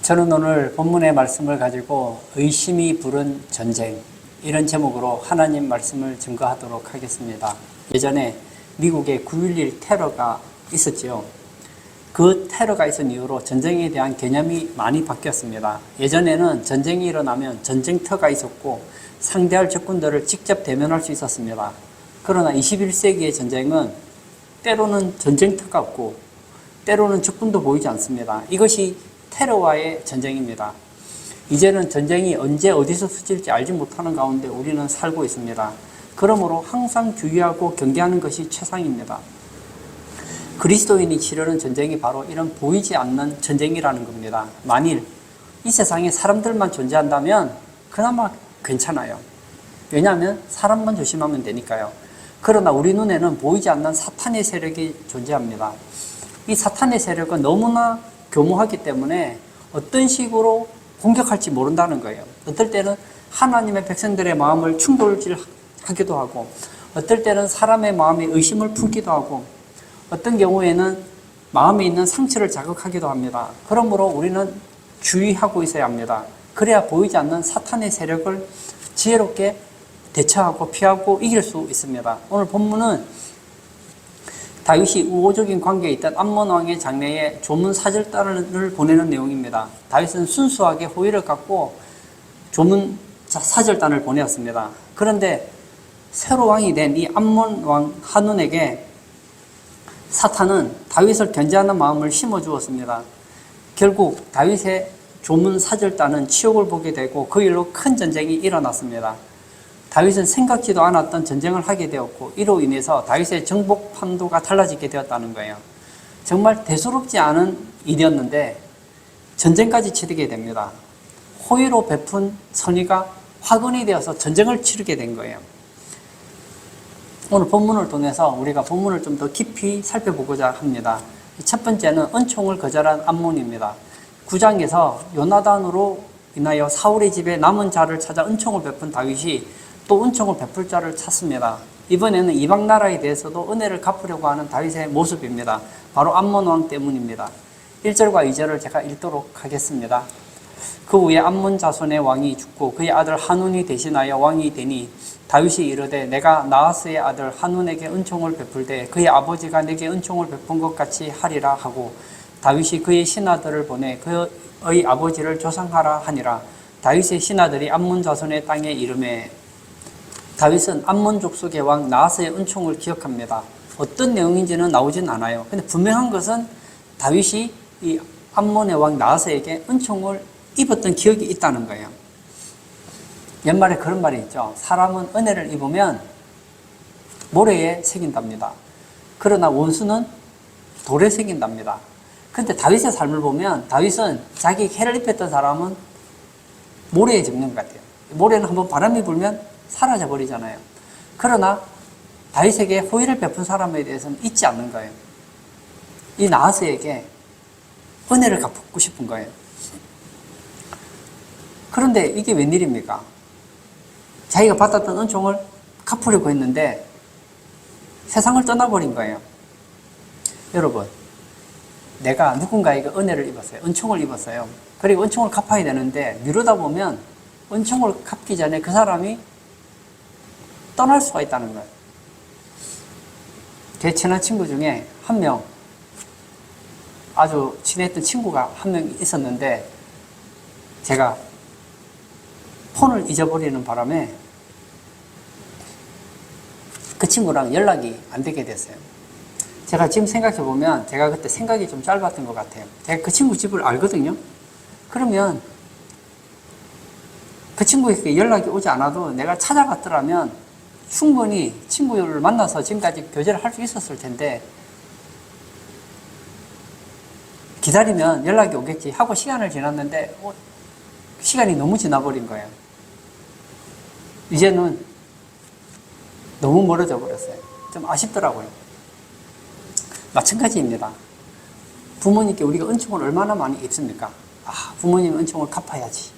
저는 오늘 본문의 말씀을 가지고 의심이 부른 전쟁, 이런 제목으로 하나님 말씀을 증거하도록 하겠습니다. 예전에 미국에 9.11 테러가 있었지요. 그 테러가 있은 이후로 전쟁에 대한 개념이 많이 바뀌었습니다. 예전에는 전쟁이 일어나면 전쟁터가 있었고 상대할 적군들을 직접 대면할 수 있었습니다. 그러나 21세기의 전쟁은 때로는 전쟁터가 없고 때로는 적군도 보이지 않습니다. 이것이 테러와의 전쟁입니다. 이제는 전쟁이 언제 어디서 터질지 알지 못하는 가운데 우리는 살고 있습니다. 그러므로 항상 주의하고 경계하는 것이 최상입니다. 그리스도인이 치르는 전쟁이 바로 이런 보이지 않는 전쟁이라는 겁니다. 만일 이 세상에 사람들만 존재한다면 그나마 괜찮아요. 왜냐하면 사람만 조심하면 되니까요. 그러나 우리 눈에는 보이지 않는 사탄의 세력이 존재합니다. 이 사탄의 세력은 너무나 교모하기 때문에 어떤 식으로 공격할지 모른다는 거예요. 어떨 때는 하나님의 백성들의 마음을 충돌질하기도 하고, 어떨 때는 사람의 마음에 의심을 품기도 하고, 어떤 경우에는 마음에 있는 상처를 자극하기도 합니다. 그러므로 우리는 주의하고 있어야 합니다. 그래야 보이지 않는 사탄의 세력을 지혜롭게 대처하고 피하고 이길 수 있습니다. 오늘 본문은 다윗이 우호적인 관계에 있던 암몬 왕의 장래에 조문 사절단을 보내는 내용입니다. 다윗은 순수하게 호의를 갖고 조문 사절단을 보내었습니다. 그런데 새로 왕이 된 이 암몬 왕 한운에게 사탄은 다윗을 견제하는 마음을 심어주었습니다. 결국 다윗의 조문 사절단은 치욕을 보게 되고 그 일로 큰 전쟁이 일어났습니다. 다윗은 생각지도 않았던 전쟁을 하게 되었고 이로 인해서 다윗의 정복 판도가 달라지게 되었다는 거예요. 정말 대수롭지 않은 일이었는데 전쟁까지 치르게 됩니다. 호의로 베푼 선의가 화근이 되어서 전쟁을 치르게 된 거예요. 오늘 본문을 통해서 우리가 본문을 좀 더 깊이 살펴보고자 합니다. 첫 번째는 은총을 거절한 암몬입니다. 9장에서 요나단으로 인하여 사울의 집에 남은 자를 찾아 은총을 베푼 다윗이 또 은총을 베풀 자를 찾습니다. 이번에는 이방 나라에 대해서도 은혜를 갚으려고 하는 다윗의 모습입니다. 바로 암몬 왕 때문입니다. 1절과 2절을 제가 읽도록 하겠습니다. 그 후에 암몬 자손의 왕이 죽고 그의 아들 한운이 대신하여 왕이 되니 다윗이 이르되 내가 나하스의 아들 한운에게 은총을 베풀되 그의 아버지가 내게 은총을 베푼 것 같이 하리라 하고 다윗이 그의 신하들을 보내 그의 아버지를 조상하라 하니라. 다윗의 신하들이 암몬 자손의 땅에 이르매 다윗은 암몬 족속의 왕 나하스의 은총을 기억합니다. 어떤 내용인지는 나오진 않아요. 근데 분명한 것은 다윗이 이 암몬의 왕 나하스에게 은총을 입었던 기억이 있다는 거예요. 옛말에 그런 말이 있죠. 사람은 은혜를 입으면 모래에 새긴답니다. 그러나 원수는 돌에 새긴답니다. 근데 다윗의 삶을 보면 다윗은 자기 해를 입혔던 사람은 모래에 접는 것 같아요. 모래는 한번 바람이 불면 사라져 버리잖아요. 그러나 다윗에게 호의를 베푼 사람에 대해서는 잊지 않는 거예요. 이 나하스에게 은혜를 갚고 싶은 거예요. 그런데 이게 웬일입니까? 자기가 받았던 은총을 갚으려고 했는데 세상을 떠나버린 거예요. 여러분, 내가 누군가에게 은혜를 입었어요. 은총을 입었어요. 그리고 은총을 갚아야 되는데 미루다 보면 은총을 갚기 전에 그 사람이 떠날 수가 있다는 거예요. 제 친한 친구 중에 한 명, 아주 친했던 친구가 한 명 있었는데 제가 폰을 잊어버리는 바람에 그 친구랑 연락이 안 되게 됐어요. 제가 지금 생각해보면 제가 그때 생각이 좀 짧았던 것 같아요. 제가 그 친구 집을 알거든요. 그러면 그 친구에게 연락이 오지 않아도 내가 찾아갔더라면 충분히 친구를 만나서 지금까지 교제를 할 수 있었을 텐데 기다리면 연락이 오겠지 하고 시간을 지났는데 시간이 너무 지나버린 거예요. 이제는 너무 멀어져 버렸어요. 좀 아쉽더라고요. 마찬가지입니다. 부모님께 우리가 은총을 얼마나 많이 입습니까? 부모님 은총을 갚아야지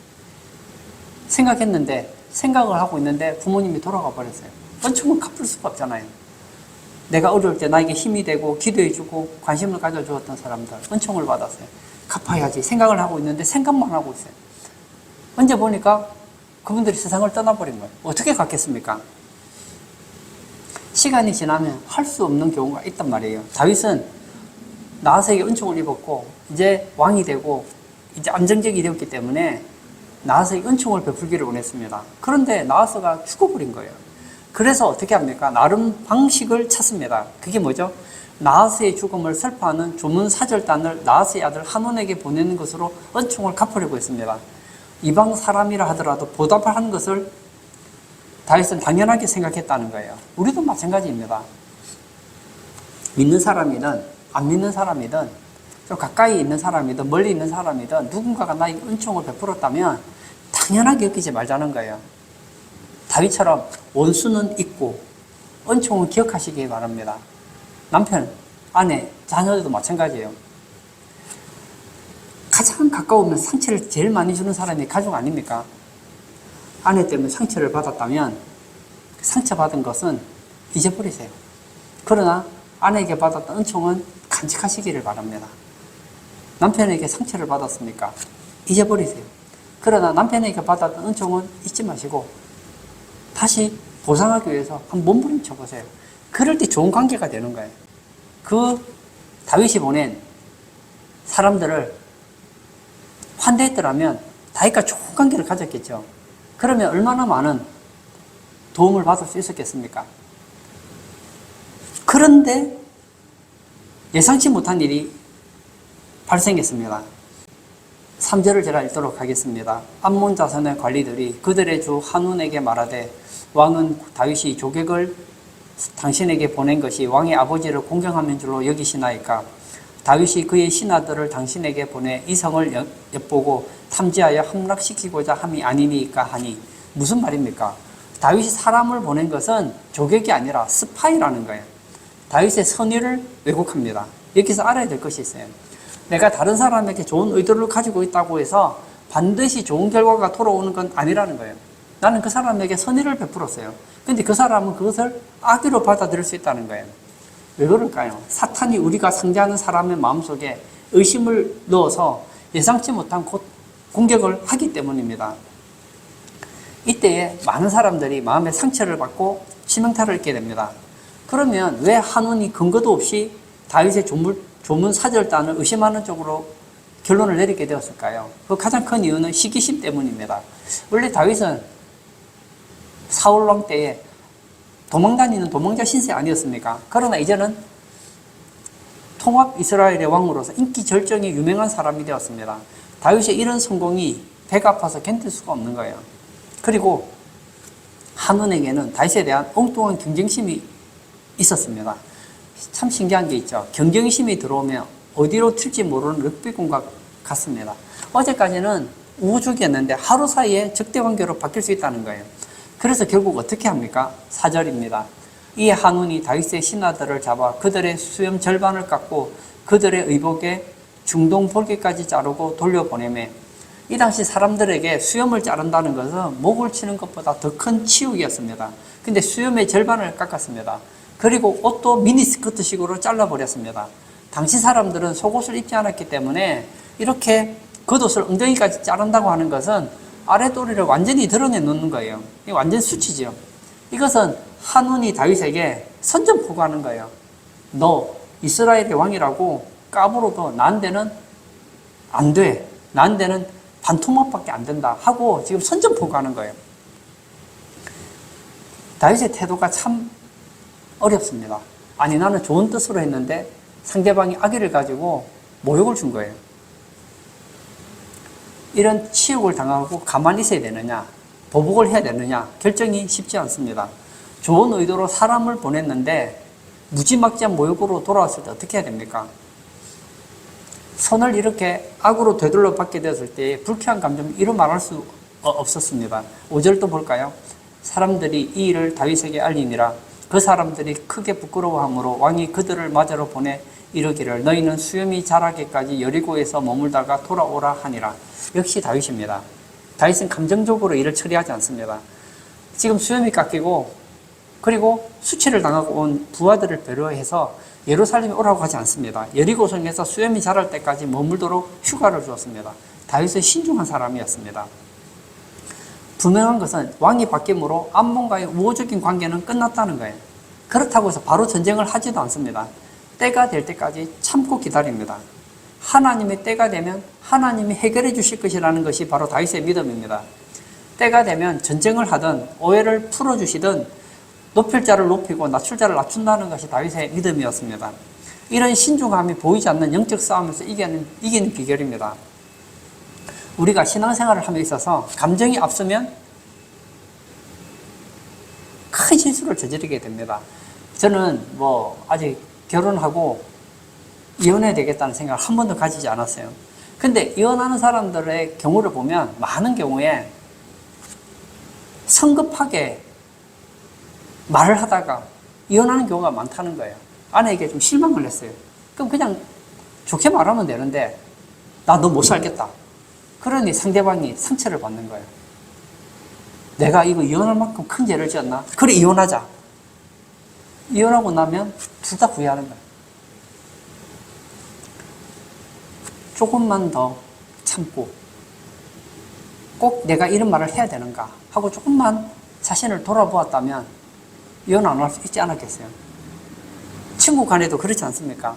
생각했는데 생각을 하고 있는데 부모님이 돌아가 버렸어요. 은총은 갚을 수가 없잖아요. 내가 어려울 때 나에게 힘이 되고 기도해주고 관심을 가져주었던 사람들, 은총을 받았어요. 갚아야지 생각을 하고 있는데 생각만 하고 있어요. 언제 보니까 그분들이 세상을 떠나버린 거예요. 어떻게 갚겠습니까? 시간이 지나면 할 수 없는 경우가 있단 말이에요. 다윗은 나하스에게 은총을 입었고 이제 왕이 되고 이제 안정적이 되었기 때문에 나하스에게 은총을 베풀기를 원했습니다. 그런데 나하스가 죽어버린 거예요. 그래서 어떻게 합니까? 나름 방식을 찾습니다. 그게 뭐죠? 나하스의 죽음을 슬퍼하는 조문 사절단을 나하스의 아들 한온에게 보내는 것으로 은총을 갚으려고 했습니다. 이방 사람이라 하더라도 보답을 하는 것을 다윗은 당연하게 생각했다는 거예요. 우리도 마찬가지입니다. 믿는 사람이든 안 믿는 사람이든 좀 가까이 있는 사람이든 멀리 있는 사람이든 누군가가 나에게 은총을 베풀었다면 당연하게 여기지 말자는 거예요. 다윗처럼 원수는 있고 은총은 기억하시기 바랍니다. 남편, 아내, 자녀들도 마찬가지예요. 가장 가까우면 상처를 제일 많이 주는 사람이 가족 아닙니까? 아내 때문에 상처를 받았다면 상처받은 것은 잊어버리세요. 그러나 아내에게 받았던 은총은 간직하시기를 바랍니다. 남편에게 상처를 받았습니까? 잊어버리세요. 그러나 남편에게 받았던 은총은 잊지 마시고 다시 보상하기 위해서 한번 몸부림쳐 보세요. 그럴 때 좋은 관계가 되는 거예요. 그 다윗이 보낸 사람들을 환대했더라면 다윗과 좋은 관계를 가졌겠죠. 그러면 얼마나 많은 도움을 받을 수 있었겠습니까? 그런데 예상치 못한 일이 발생했습니다. 3절을 제가 읽도록 하겠습니다. 암몬 자손의 관리들이 그들의 주 한운에게 말하되 왕은 다윗이 조객을 당신에게 보낸 것이 왕의 아버지를 공경하는 줄로 여기시나이까? 다윗이 그의 신하들을 당신에게 보내 이 성을 엿보고 탐지하여 함락시키고자 함이 아니니까 하니 무슨 말입니까? 다윗이 사람을 보낸 것은 조객이 아니라 스파이라는 거예요. 다윗의 선의를 왜곡합니다. 여기서 알아야 될 것이 있어요. 내가 다른 사람에게 좋은 의도를 가지고 있다고 해서 반드시 좋은 결과가 돌아오는 건 아니라는 거예요. 나는 그 사람에게 선의를 베풀었어요. 근데 그 사람은 그것을 악의로 받아들일 수 있다는 거예요. 왜 그럴까요? 사탄이 우리가 상대하는 사람의 마음속에 의심을 넣어서 예상치 못한 공격을 하기 때문입니다. 이때에 많은 사람들이 마음의 상처를 받고 치명타를 입게 됩니다. 그러면 왜 한운이 근거도 없이 다윗의 조문 사절단을 의심하는 쪽으로 결론을 내리게 되었을까요? 그 가장 큰 이유는 시기심 때문입니다. 원래 다윗은 사울왕 때에 도망다니는 도망자 신세 아니었습니까? 그러나 이제는 통합 이스라엘의 왕으로서 인기 절정에 유명한 사람이 되었습니다. 다윗의 이런 성공이 배가 아파서 견딜 수가 없는 거예요. 그리고 한운에게는 다윗에 대한 엉뚱한 경쟁심이 있었습니다. 참 신기한 게 있죠. 경쟁심이 들어오면 어디로 튈지 모르는 럭비공과 같습니다. 어제까지는 우호적이었는데 하루 사이에 적대관계로 바뀔 수 있다는 거예요. 그래서 결국 어떻게 합니까? 4절입니다. 이에 한운이 다윗의 신하들을 잡아 그들의 수염 절반을 깎고 그들의 의복에 중동 볼기까지 자르고 돌려보내매 이 당시 사람들에게 수염을 자른다는 것은 목을 치는 것보다 더 큰 치욕이었습니다. 근데 수염의 절반을 깎았습니다. 그리고 옷도 미니스커트식으로 잘라버렸습니다. 당시 사람들은 속옷을 입지 않았기 때문에 이렇게 겉옷을 엉덩이까지 자른다고 하는 것은 아랫도리를 완전히 드러내놓는 거예요. 이게 완전 수치죠. 이것은 한운이 다윗에게 선전포고하는 거예요. 너 이스라엘의 왕이라고 까불어도 나한테는 안 돼. 나한테는 반토막밖에 안 된다 하고 지금 선전포고하는 거예요. 다윗의 태도가 참 어렵습니다. 아니 나는 좋은 뜻으로 했는데 상대방이 악의를 가지고 모욕을 준 거예요. 이런 치욕을 당하고 가만히 있어야 되느냐 보복을 해야 되느냐 결정이 쉽지 않습니다. 좋은 의도로 사람을 보냈는데 무지막지한 모욕으로 돌아왔을 때 어떻게 해야 됩니까? 손을 이렇게 악으로 되돌려 받게 되었을 때 불쾌한 감정을 이루 말할 수 없었습니다. 5절도 볼까요? 사람들이 이 일을 다윗에게 알리니라. 그 사람들이 크게 부끄러워하므로 왕이 그들을 맞으러 보내 이르기를 너희는 수염이 자라기까지 여리고에서 머물다가 돌아오라 하니라. 역시 다윗입니다. 다윗은 감정적으로 일을 처리하지 않습니다. 지금 수염이 깎이고 그리고 수치를 당하고 온 부하들을 배려해서 예루살렘에 오라고 하지 않습니다. 여리고성에서 수염이 자랄 때까지 머물도록 휴가를 주었습니다. 다윗은 신중한 사람이었습니다. 분명한 것은 왕이 바뀜으로 암몬과의 우호적인 관계는 끝났다는 거예요. 그렇다고 해서 바로 전쟁을 하지도 않습니다. 때가 될 때까지 참고 기다립니다. 하나님의 때가 되면 하나님이 해결해 주실 것이라는 것이 바로 다윗의 믿음입니다. 때가 되면 전쟁을 하든 오해를 풀어주시든 높일 자를 높이고 낮출 자를 낮춘다는 것이 다윗의 믿음이었습니다. 이런 신중함이 보이지 않는 영적 싸움에서 이기는 비결입니다. 우리가 신앙생활을 함에 있어서 감정이 앞서면 큰 실수를 저지르게 됩니다. 저는 아직 결혼하고 이혼해야 되겠다는 생각을 한 번도 가지지 않았어요. 근데 이혼하는 사람들의 경우를 보면 많은 경우에 성급하게 말을 하다가 이혼하는 경우가 많다는 거예요. 아내에게 좀 실망을 했어요. 그럼 그냥 좋게 말하면 되는데 나 너 못 살겠다. 그러니 상대방이 상처를 받는 거예요. 내가 이거 이혼할 만큼 큰 죄를 지었나? 그래, 이혼하자. 이혼하고 나면 둘 다 후회하는 거예요. 조금만 더 참고 꼭 내가 이런 말을 해야 되는가 하고 조금만 자신을 돌아보았다면 이혼 안 할 수 있지 않았겠어요? 친구 간에도 그렇지 않습니까?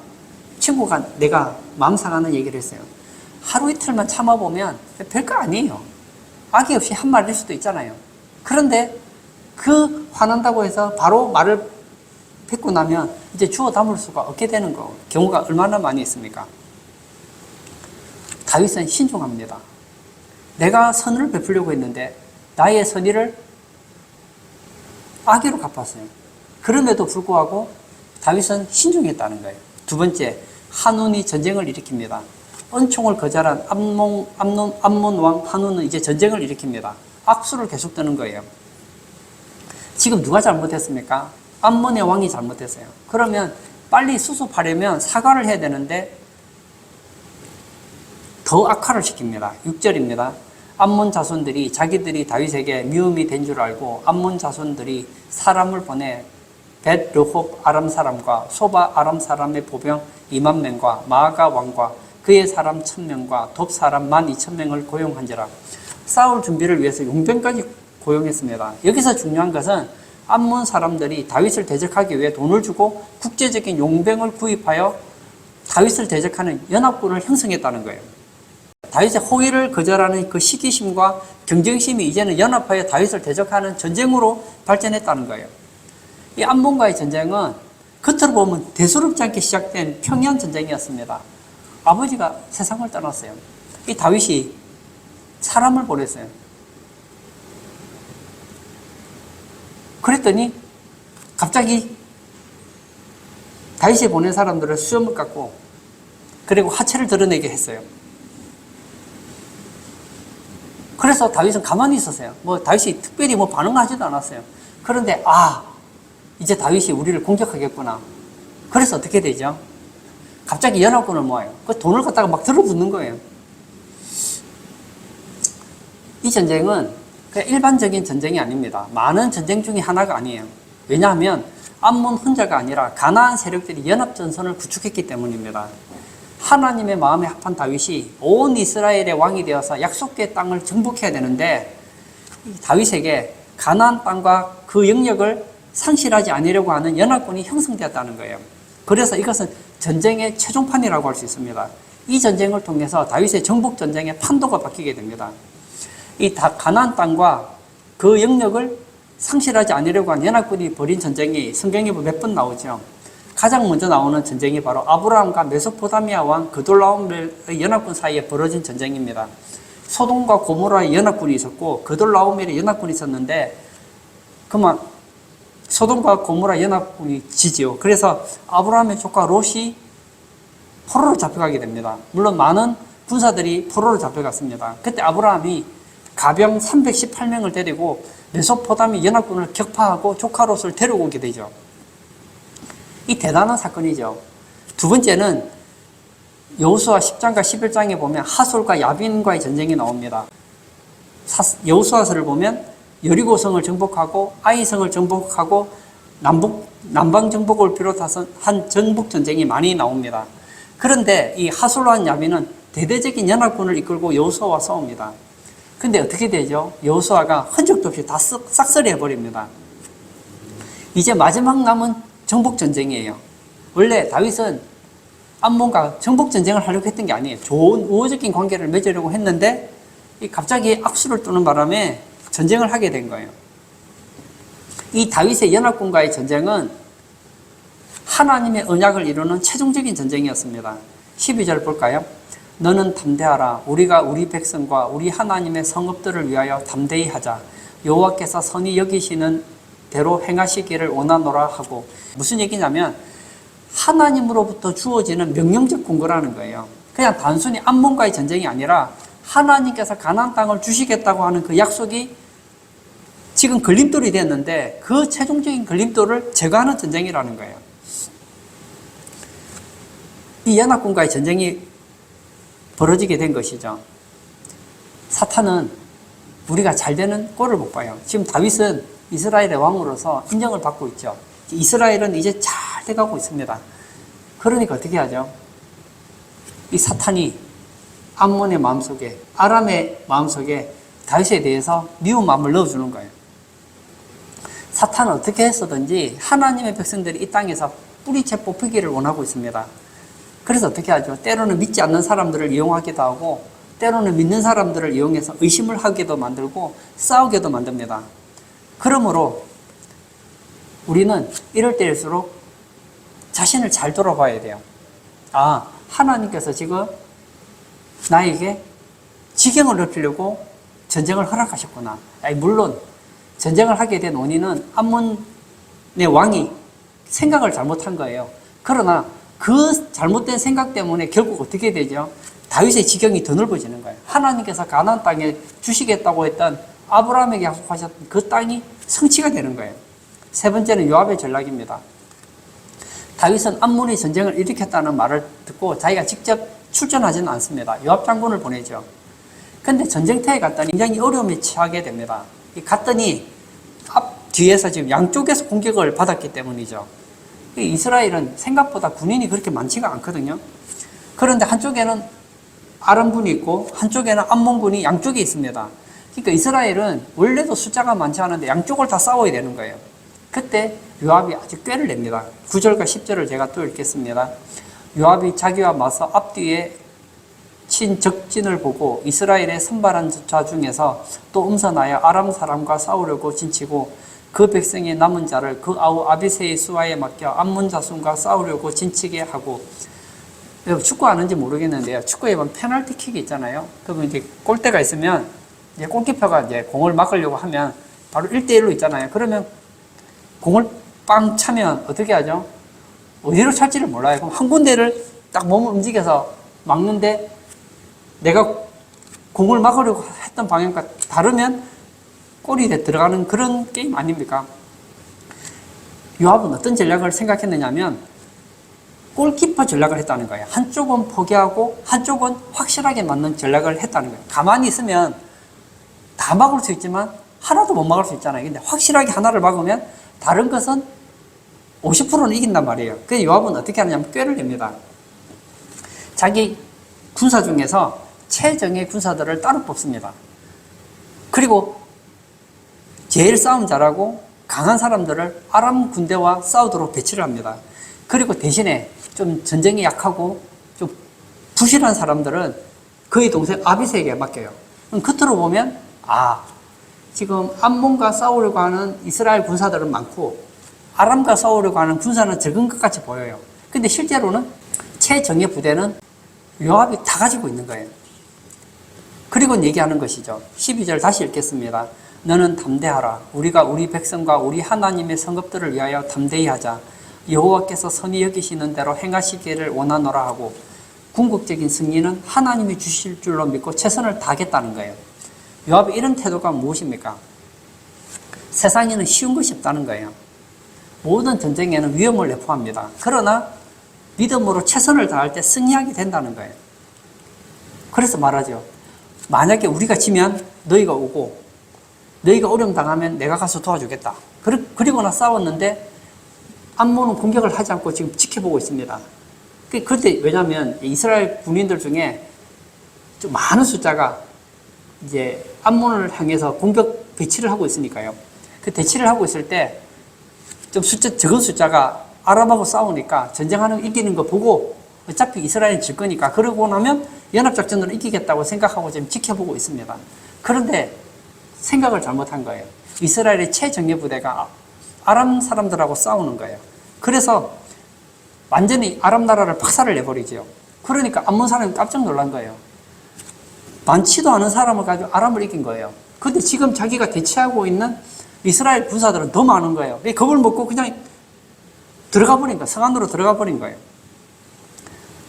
친구 간 내가 마음 상하는 얘기를 했어요. 하루 이틀만 참아보면 별거 아니에요. 악의 없이 한 말일 수도 있잖아요. 그런데 그 화난다고 해서 바로 말을 뱉고 나면 이제 주워 담을 수가 없게 되는 경우가 얼마나 많이 있습니까? 다윗은 신중합니다. 내가 선을 베풀려고 했는데 나의 선의를 악의로 갚았어요. 그럼에도 불구하고 다윗은 신중했다는 거예요. 두 번째, 한운이 전쟁을 일으킵니다. 은총을 거절한 암몬 왕 한운은 이제 전쟁을 일으킵니다. 악수를 계속 뜨는 거예요. 지금 누가 잘못했습니까? 암몬의 왕이 잘못했어요. 그러면 빨리 수습하려면 사과를 해야 되는데 더 악화를 시킵니다. 6절입니다. 암몬 자손들이 자기들이 다윗에게 미움이 된 줄 알고 암몬 자손들이 사람을 보내 벳 르홉 아람 사람과 소바 아람 사람의 보병 2만 명과 마아가 왕과 그의 사람 1000명과 돕 사람 12,000명을 고용한지라. 싸울 준비를 위해서 용병까지 고용했습니다. 여기서 중요한 것은 암몬 사람들이 다윗을 대적하기 위해 돈을 주고 국제적인 용병을 구입하여 다윗을 대적하는 연합군을 형성했다는 거예요. 다윗의 호의를 거절하는 그 시기심과 경쟁심이 이제는 연합하여 다윗을 대적하는 전쟁으로 발전했다는 거예요. 이 암몬과의 전쟁은 겉으로 보면 대수롭지 않게 시작된 평양 전쟁이었습니다. 아버지가 세상을 떠났어요. 이 다윗이 사람을 보냈어요. 그랬더니 갑자기 다윗이 보낸 사람들을 수염을 깎고 그리고 하체를 드러내게 했어요. 그래서 다윗은 가만히 있었어요. 다윗이 특별히 반응하지도 않았어요. 그런데 이제 다윗이 우리를 공격하겠구나. 그래서 어떻게 되죠? 갑자기 연합군을 모아요. 그 돈을 갖다가 막 들어붙는 거예요. 이 전쟁은 그냥 일반적인 전쟁이 아닙니다. 많은 전쟁 중에 하나가 아니에요. 왜냐하면 암몬 혼자가 아니라 가나안 세력들이 연합전선을 구축했기 때문입니다. 하나님의 마음에 합한 다윗이 온 이스라엘의 왕이 되어서 약속의 땅을 정복해야 되는데 다윗에게 가나안 땅과 그 영역을 상실하지 않으려고 하는 연합군이 형성되었다는 거예요. 그래서 이것은 전쟁의 최종판이라고 할 수 있습니다. 이 전쟁을 통해서 다윗의 정복 전쟁의 판도가 바뀌게 됩니다. 이 가나안 땅과 그 영역을 상실하지 않으려고 한 연합군이 벌인 전쟁이 성경에 몇 번 나오죠. 가장 먼저 나오는 전쟁이 바로 아브라함과 메소포타미아 왕 그돌라오멜의 연합군 사이에 벌어진 전쟁입니다. 소돔과 고모라의 연합군이 있었고 그돌라오멜의 연합군이 있었는데 그만 소돔과 고모라 연합군이 지지요. 그래서 아브라함의 조카 롯이 포로로 잡혀가게 됩니다. 물론 많은 군사들이 포로로 잡혀갔습니다. 그때 아브라함이 가병 318명을 데리고 메소포타미 연합군을 격파하고 조카 롯을 데려오게 되죠. 이 대단한 사건이죠. 두 번째는 여호수아 10장과 11장에 보면 하솔과 야빈과의 전쟁이 나옵니다. 여호수아서를 보면 여리고성을 정복하고 아이성을 정복하고 남북 남방정복을 비롯해서 한 정복전쟁이 많이 나옵니다. 그런데 이 하솔란 야빈은 대대적인 연합군을 이끌고 여호수아와 싸웁니다. 근데 어떻게 되죠? 여호수아가 흔적도 없이 다 싹쓸이 해버립니다. 이제 마지막 남은 정복전쟁이에요. 원래 다윗은 암몬과 정복전쟁을 하려고 했던 게 아니에요. 좋은 우호적인 관계를 맺으려고 했는데 갑자기 악수를 뜨는 바람에 전쟁을 하게 된 거예요. 이 다윗의 연합군과의 전쟁은 하나님의 언약을 이루는 최종적인 전쟁이었습니다. 12절 볼까요? 너는 담대하라. 우리가 우리 백성과 우리 하나님의 성읍들을 위하여 담대히 하자. 여호와께서 선히 여기시는 대로 행하시기를 원하노라 하고, 무슨 얘기냐면 하나님으로부터 주어지는 명령적 군거라는 거예요. 그냥 단순히 암몬과의 전쟁이 아니라 하나님께서 가나안 땅을 주시겠다고 하는 그 약속이 지금 걸림돌이 됐는데 그 최종적인 걸림돌을 제거하는 전쟁이라는 거예요. 이 연합군과의 전쟁이 벌어지게 된 것이죠. 사탄은 우리가 잘 되는 꼴을 못 봐요. 지금 다윗은 이스라엘의 왕으로서 인정을 받고 있죠. 이스라엘은 이제 잘 돼가고 있습니다. 그러니까 어떻게 하죠? 이 사탄이 암몬의 마음속에, 아람의 마음속에 다윗에 대해서 미운 마음을 넣어주는 거예요. 사탄은 어떻게 했었든지 하나님의 백성들이 이 땅에서 뿌리채 뽑히기를 원하고 있습니다. 그래서 어떻게 하죠? 때로는 믿지 않는 사람들을 이용하기도 하고, 때로는 믿는 사람들을 이용해서 의심을 하게도 만들고 싸우게도 만듭니다. 그러므로 우리는 이럴 때일수록 자신을 잘 돌아봐야 돼요. 아, 하나님께서 지금 나에게 지경을 넓히려고 전쟁을 허락하셨구나. 물론 전쟁을 하게 된 원인은 암몬의 왕이 생각을 잘못한 거예요. 그러나 그 잘못된 생각 때문에 결국 어떻게 되죠? 다윗의 지경이 더 넓어지는 거예요. 하나님께서 가나안 땅에 주시겠다고 했던 아브라함에게 약속하셨던 그 땅이 성취가 되는 거예요. 세 번째는 요압의 전략입니다. 다윗은 암몬의 전쟁을 일으켰다는 말을 듣고 자기가 직접 출전하지는 않습니다. 요압 장군을 보내죠. 근데 전쟁터에 갔더니 굉장히 어려움에 처하게 됩니다. 갔더니 뒤에서 지금 양쪽에서 공격을 받았기 때문이죠. 이스라엘은 생각보다 군인이 그렇게 많지가 않거든요. 그런데 한쪽에는 아람군이 있고 한쪽에는 암몬군이 양쪽에 있습니다. 그러니까 이스라엘은 원래도 숫자가 많지 않은데 양쪽을 다 싸워야 되는 거예요. 그때 요압이 아주 꾀를 냅니다. 9절과 10절을 제가 또 읽겠습니다. 요압이 자기와 맞서 앞뒤에 친 적진을 보고 이스라엘의 선발한 자 중에서 또 음선하여 아람 사람과 싸우려고 진치고 그 백성의 남은 자를 그 아우 아비새의 수하에 맡겨 암몬 자손과 싸우려고 진치게 하고. 축구 아는지 모르겠는데요. 축구에 보면 페널티킥이 있잖아요. 그러면 이제 골대가 있으면 이제 골키퍼가 이제 공을 막으려고 하면 바로 1대1로 있잖아요. 그러면 공을 빵 차면 어떻게 하죠? 어디로 찰지를 몰라요. 그럼 한 군데를 딱 몸을 움직여서 막는데 내가 공을 막으려고 했던 방향과 다르면 골이 들어가는 그런 게임 아닙니까? 요압은 어떤 전략을 생각했느냐면 골키퍼 전략을 했다는 거예요. 한쪽은 포기하고 한쪽은 확실하게 맞는 전략을 했다는 거예요. 가만히 있으면 다 막을 수 있지만 하나도 못 막을 수 있잖아요. 근데 확실하게 하나를 막으면 다른 것은 50%는 이긴단 말이에요. 그래서 요압은 어떻게 하냐면 꾀를 냅니다. 자기 군사 중에서 최정예 군사들을 따로 뽑습니다. 그리고 제일 싸움 잘하고 강한 사람들을 아람 군대와 싸우도록 배치를 합니다. 그리고 대신에 좀 전쟁이 약하고 좀 부실한 사람들은 그의 동생 아비새에게 맡겨요. 그럼 겉으로 보면 지금 암몬과 싸우려고 하는 이스라엘 군사들은 많고 아람과 싸우려고 하는 군사는 적은 것 같이 보여요. 근데 실제로는 최정예 부대는 요압이 다 가지고 있는 거예요. 그리고 얘기하는 것이죠. 12절 다시 읽겠습니다. 너는 담대하라. 우리가 우리 백성과 우리 하나님의 성읍들을 위하여 담대히 하자. 여호와께서 선히 여기시는 대로 행하시기를 원하노라 하고, 궁극적인 승리는 하나님이 주실 줄로 믿고 최선을 다하겠다는 거예요. 요압의 이런 태도가 무엇입니까? 세상에는 쉬운 것이 없다는 거예요. 모든 전쟁에는 위험을 내포합니다. 그러나 믿음으로 최선을 다할 때 승리하게 된다는 거예요. 그래서 말하죠. 만약에 우리가 지면 너희가 오고 너희가 어려움 당하면 내가 가서 도와주겠다. 그리고 나 싸웠는데 암몬은 공격을 하지 않고 지금 지켜보고 있습니다. 그런데 왜냐하면 이스라엘 군인들 중에 좀 많은 숫자가 이제 암몬을 향해서 공격 배치를 하고 있으니까요. 그 대치를 하고 있을 때 좀 적은 숫자가 아람하고 싸우니까 전쟁하는 이기는 거 보고 어차피 이스라엘이 질 거니까 그러고 나면 연합작전으로 이기겠다고 생각하고 지금 지켜보고 있습니다. 그런데 생각을 잘못한 거예요. 이스라엘의 최정예부대가 아람 사람들하고 싸우는 거예요. 그래서 완전히 아람 나라를 박살을 내버리죠. 그러니까 암몬 사람이 깜짝 놀란 거예요. 많지도 않은 사람을 가지고 아람을 이긴 거예요. 근데 지금 자기가 대치하고 있는 이스라엘 군사들은 더 많은 거예요. 겁을 먹고 그냥 들어가 버린 거예요. 성 안으로 들어가 버린 거예요.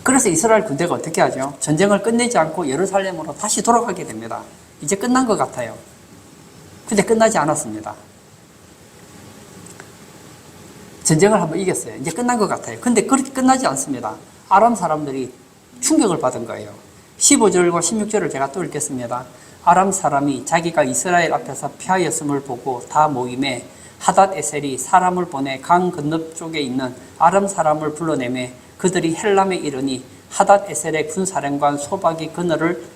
그래서 이스라엘 군대가 어떻게 하죠? 전쟁을 끝내지 않고 예루살렘으로 다시 돌아가게 됩니다. 이제 끝난 것 같아요. 근데 끝나지 않았습니다. 전쟁을 한번 이겼어요. 이제 끝난 것 같아요. 근데 그렇게 끝나지 않습니다. 아람 사람들이 충격을 받은 거예요. 15절과 16절을 제가 또 읽겠습니다. 아람 사람이 자기가 이스라엘 앞에서 피하였음을 보고 다 모임에 하닷 에셀이 사람을 보내 강 건너쪽에 있는 아람 사람을 불러내매 그들이 헬람에 이르니 하닷 에셀의 군사령관 소박이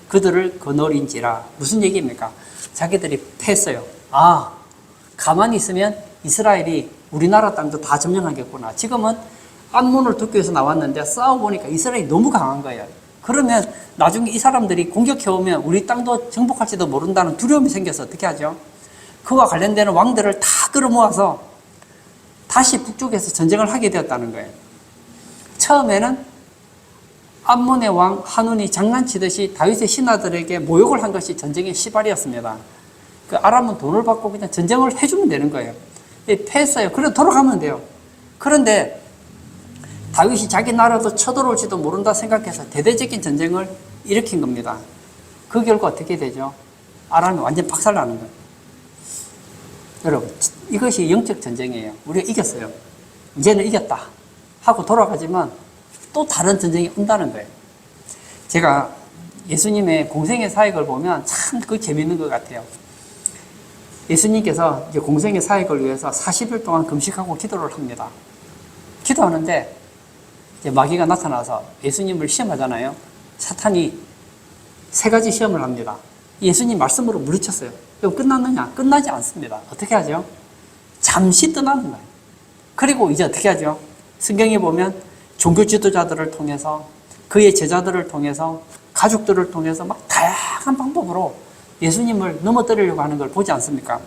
그들을 거느린지라. 무슨 얘기입니까? 자기들이 패했어요. 가만히 있으면 이스라엘이 우리나라 땅도 다 점령하겠구나. 지금은 암몬을 돕기 위해서 나왔는데 싸워보니까 이스라엘이 너무 강한 거예요. 그러면 나중에 이 사람들이 공격해오면 우리 땅도 정복할지도 모른다는 두려움이 생겨서 어떻게 하죠? 그와 관련되는 왕들을 다 끌어모아서 다시 북쪽에서 전쟁을 하게 되었다는 거예요. 처음에는 암몬의 왕 한운이 장난치듯이 다윗의 신하들에게 모욕을 한 것이 전쟁의 시발이었습니다. 그 아람은 돈을 받고 그냥 전쟁을 해주면 되는 거예요. 패했어요. 그래 돌아가면 돼요. 그런데 다윗이 자기 나라도 쳐들어올지도 모른다 생각해서 대대적인 전쟁을 일으킨 겁니다. 그 결과 어떻게 되죠? 아람이 완전 박살나는 거예요. 여러분, 이것이 영적 전쟁이에요. 우리가 이겼어요. 이제는 이겼다 하고 돌아가지만 또 다른 전쟁이 온다는 거예요. 제가 예수님의 공생의 사역을 보면 참 그 재밌는 것 같아요. 예수님께서 이제 공생의 사역을 위해서 40일 동안 금식하고 기도를 합니다. 기도하는데 이제 마귀가 나타나서 예수님을 시험하잖아요. 사탄이 3가지 시험을 합니다. 예수님 말씀으로 물리쳤어요. 그럼 끝났느냐? 끝나지 않습니다. 어떻게 하죠? 잠시 떠나는 거예요. 그리고 이제 어떻게 하죠? 성경에 보면 종교 지도자들을 통해서 그의 제자들을 통해서 가족들을 통해서 막 다양한 방법으로 예수님을 넘어뜨리려고 하는 걸 보지 않습니까?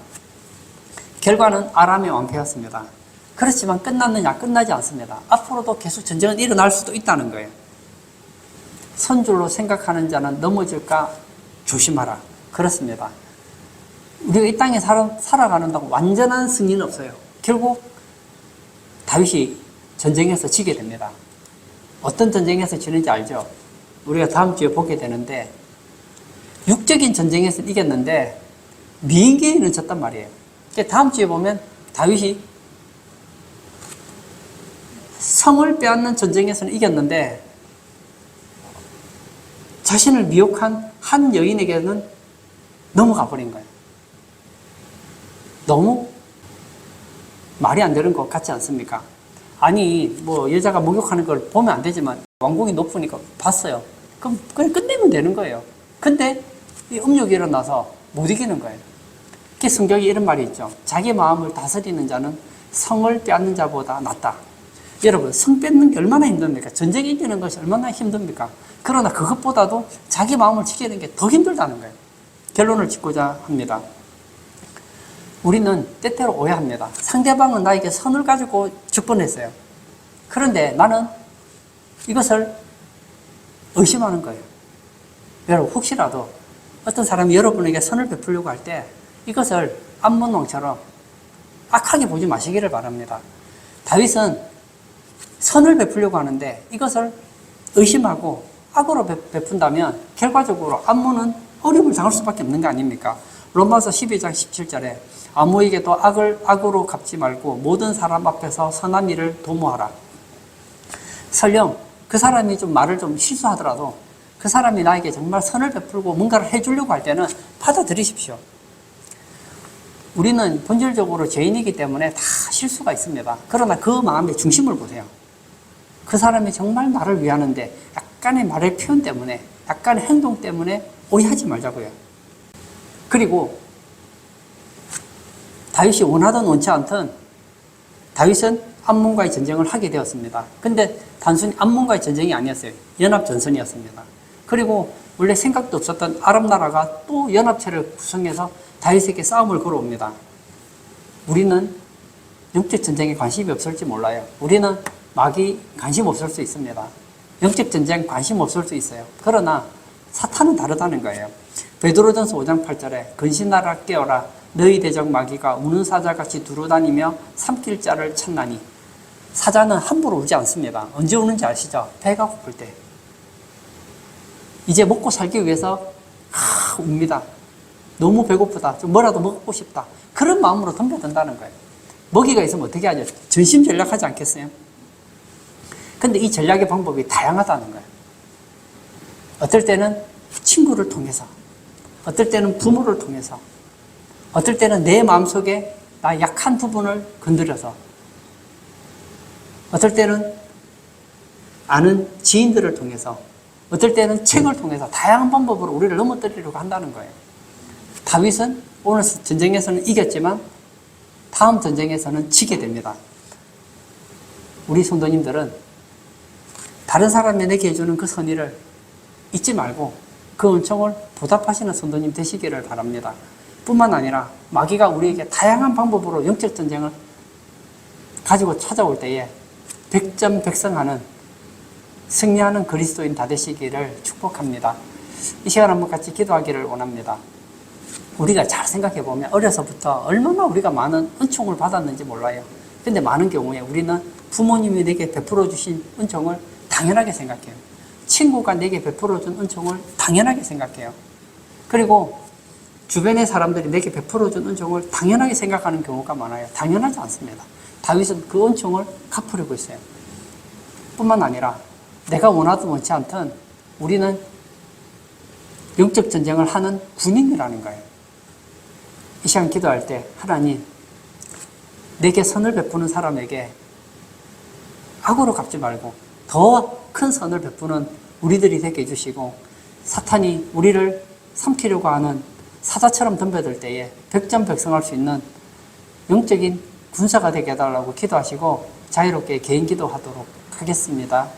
결과는 아람이 왕패였습니다. 그렇지만 끝났느냐? 끝나지 않습니다. 앞으로도 계속 전쟁은 일어날 수도 있다는 거예요. 선줄로 생각하는 자는 넘어질까 조심하라. 그렇습니다. 우리가 이 땅에 살아가는다고 완전한 승리는 없어요. 결국 다윗이 전쟁에서 지게 됩니다. 어떤 전쟁에서 지는지 알죠? 우리가 다음 주에 보게 되는데 육적인 전쟁에서 이겼는데 미인계에는 졌단 말이에요. 다음 주에 보면 다윗이 성을 빼앗는 전쟁에서는 이겼는데 자신을 미혹한 한 여인에게는 넘어가 버린 거예요. 너무 말이 안 되는 것 같지 않습니까? 아니 뭐 여자가 목욕하는 걸 보면 안 되지만 왕궁이 높으니까 봤어요. 그럼 그냥 끝내면 되는 거예요. 근데 이 음욕이 일어나서 못 이기는 거예요. 그게 성경에 이런 말이 있죠. 자기 마음을 다스리는 자는 성을 빼앗는 자보다 낫다. 여러분, 성 뺏는 게 얼마나 힘듭니까? 전쟁에 이기는 것이 얼마나 힘듭니까? 그러나 그것보다도 자기 마음을 지키는 게 더 힘들다는 거예요. 결론을 짓고자 합니다. 우리는 때때로 오해합니다. 상대방은 나에게 선을 가지고 접근했어요. 그런데 나는 이것을 의심하는 거예요. 여러분, 혹시라도 어떤 사람이 여러분에게 선을 베풀려고 할 때 이것을 암몬왕처럼 악하게 보지 마시기를 바랍니다. 다윗은 선을 베풀려고 하는데 이것을 의심하고 악으로 베푼다면 결과적으로 암몬은 어려움을 당할 수밖에 없는 거 아닙니까? 로마서 12장 17절에 아무에게도 악을 악으로 갚지 말고 모든 사람 앞에서 선한 일을 도모하라. 설령 그 사람이 좀 말을 좀 실수하더라도 그 사람이 나에게 정말 선을 베풀고 뭔가를 해주려고 할 때는 받아들이십시오. 우리는 본질적으로 죄인이기 때문에 다 실수가 있습니다. 그러나 그 마음의 중심을 보세요. 그 사람이 정말 나를 위하는데 약간의 말의 표현 때문에, 약간의 행동 때문에 오해하지 말자고요. 그리고 다윗이 원하든 원치 않든 다윗은 암몬과의 전쟁을 하게 되었습니다. 근데 단순히 암몬과의 전쟁이 아니었어요. 연합전선이었습니다. 그리고 원래 생각도 없었던 아람 나라가 또 연합체를 구성해서 다윗에게 싸움을 걸어옵니다. 우리는 영적 전쟁에 관심이 없을지 몰라요. 우리는 마귀 관심 없을 수 있습니다. 영적 전쟁 관심 없을 수 있어요. 그러나 사탄은 다르다는 거예요. 베드로전서 5장 8절에 근신하라 깨어라 너희 대적 마귀가 우는 사자같이 두루다니며 삼킬 자를 찾나니. 사자는 함부로 울지 않습니다. 언제 우는지 아시죠? 배가 고플 때. 이제 먹고 살기 위해서 웁니다. 너무 배고프다. 좀 뭐라도 먹고 싶다. 그런 마음으로 덤벼든다는 거예요. 먹이가 있으면 어떻게 하죠? 전심전략하지 않겠어요? 근데 이 전략의 방법이 다양하다는 거예요. 어떨 때는 친구를 통해서, 어떨 때는 부모를 통해서, 어떨 때는 내 마음속에 나 약한 부분을 건드려서, 어떨 때는 아는 지인들을 통해서, 어떨 때는 책을 통해서 다양한 방법으로 우리를 넘어뜨리려고 한다는 거예요. 다윗은 오늘 전쟁에서는 이겼지만 다음 전쟁에서는 지게 됩니다. 우리 성도님들은 다른 사람에게 해주는 그 선의를 잊지 말고 그 은총을 보답하시는 성도님 되시기를 바랍니다. 뿐만 아니라 마귀가 우리에게 다양한 방법으로 영적 전쟁을 가지고 찾아올 때에 백전백승하는 승리하는 그리스도인 다 되시기를 축복합니다. 이 시간 한번 같이 기도하기를 원합니다. 우리가 잘 생각해 보면 어려서부터 얼마나 우리가 많은 은총을 받았는지 몰라요. 근데 많은 경우에 우리는 부모님이 내게 베풀어 주신 은총을 당연하게 생각해요. 친구가 내게 베풀어 준 은총을 당연하게 생각해요. 그리고 주변의 사람들이 내게 베풀어 준 은총을 당연하게 생각하는 경우가 많아요. 당연하지 않습니다. 다윗은 그 은총을 갚으려고 했어요. 뿐만 아니라 내가 원하든 원치 않든 우리는 영적 전쟁을 하는 군인이라는 거예요. 이 시간 기도할 때 하나님, 내게 선을 베푸는 사람에게 악으로 갚지 말고 더 큰 선을 베푸는 우리들이 되게 해주시고, 사탄이 우리를 삼키려고 하는 사자처럼 덤벼들 때에 백전백승할 수 있는 영적인 군사가 되게 해달라고 기도하시고 자유롭게 개인 기도하도록 하겠습니다.